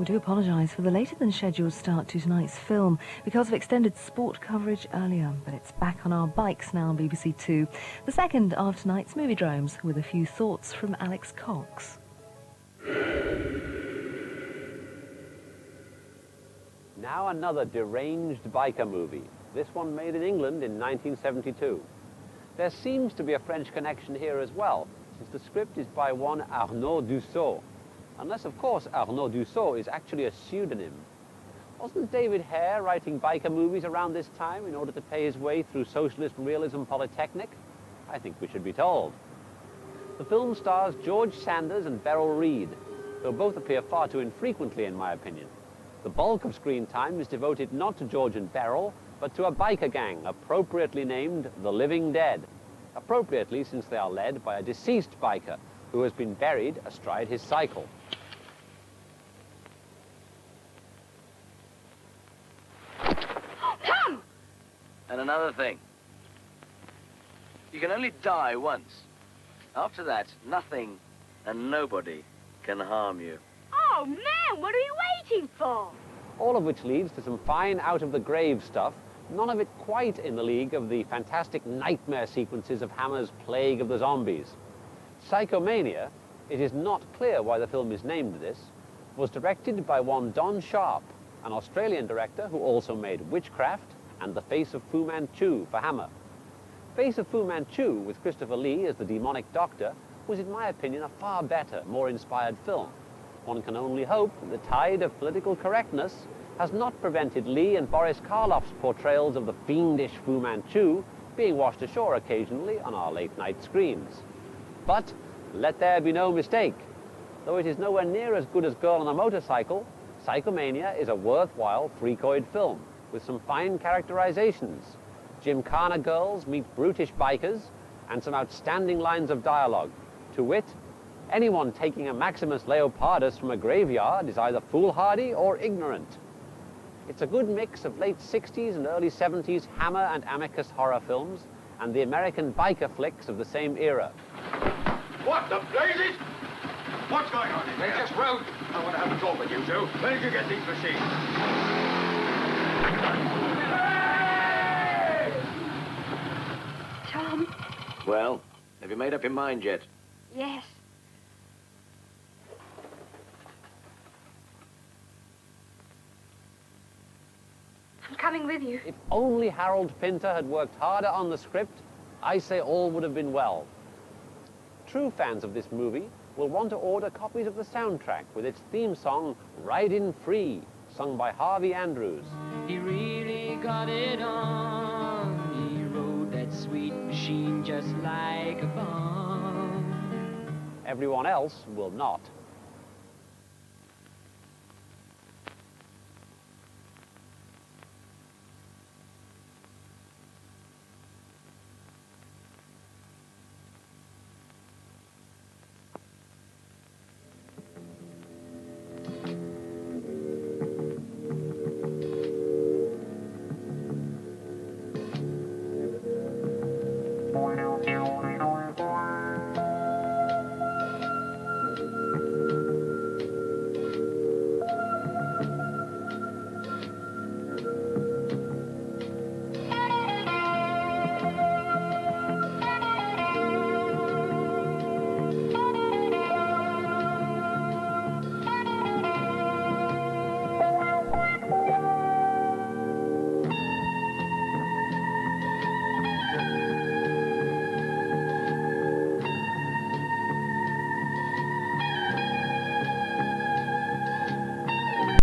We do apologise for the later-than-scheduled start to tonight's film because of extended sport coverage earlier, but it's back on our bikes now on BBC Two. The second of tonight's Moviedromes, with a few thoughts from Alex Cox. Now another deranged biker movie, this one made in England in 1972. There seems to be a French connection here as well, since the script is by one Arnaud Dussault. Unless, of course, Arnaud Dussault is actually a pseudonym. Wasn't David Hare writing biker movies around this time in order to pay his way through socialist realism polytechnic? I think we should be told. The film stars George Sanders and Beryl Reid, who both appear far too infrequently in my opinion. The bulk of screen time is devoted not to George and Beryl, but to a biker gang appropriately named The Living Dead. Appropriately, since they are led by a deceased biker who has been buried astride his cycle. Tom! And another thing. You can only die once. After that, nothing and nobody can harm you. Oh, man, what are you waiting for? All of which leads to some fine out-of-the-grave stuff, none of it quite in the league of the fantastic nightmare sequences of Hammer's Plague of the Zombies. Psychomania, it is not clear why the film is named this, was directed by one Don Sharp, an Australian director who also made Witchcraft and The Face of Fu Manchu for Hammer. Face of Fu Manchu, with Christopher Lee as the demonic doctor, was in my opinion a far better, more inspired film. One can only hope the tide of political correctness has not prevented Lee and Boris Karloff's portrayals of the fiendish Fu Manchu being washed ashore occasionally on our late-night screens. But let there be no mistake. Though it is nowhere near as good as Girl on a Motorcycle, Psychomania is a worthwhile freakoid film with some fine characterizations. Gymkhana girls meet brutish bikers and some outstanding lines of dialogue. To wit, anyone taking a Maximus Leopardus from a graveyard is either foolhardy or ignorant. It's a good mix of late 60s and early 70s Hammer and Amicus horror films and the American biker flicks of the same era. What the blazes? What's going on in there? They just rode. I want to have a talk with you two. Where did you get these machines? Tom? Well, have you made up your mind yet? Yes. I'm coming with you. If only Harold Pinter had worked harder on the script, I say all would have been well. True fans of this movie will want to order copies of the soundtrack with its theme song, Ridin' Free, sung by Harvey Andrews. He really got it on. He rode that sweet machine just like a bomb. Everyone else will not.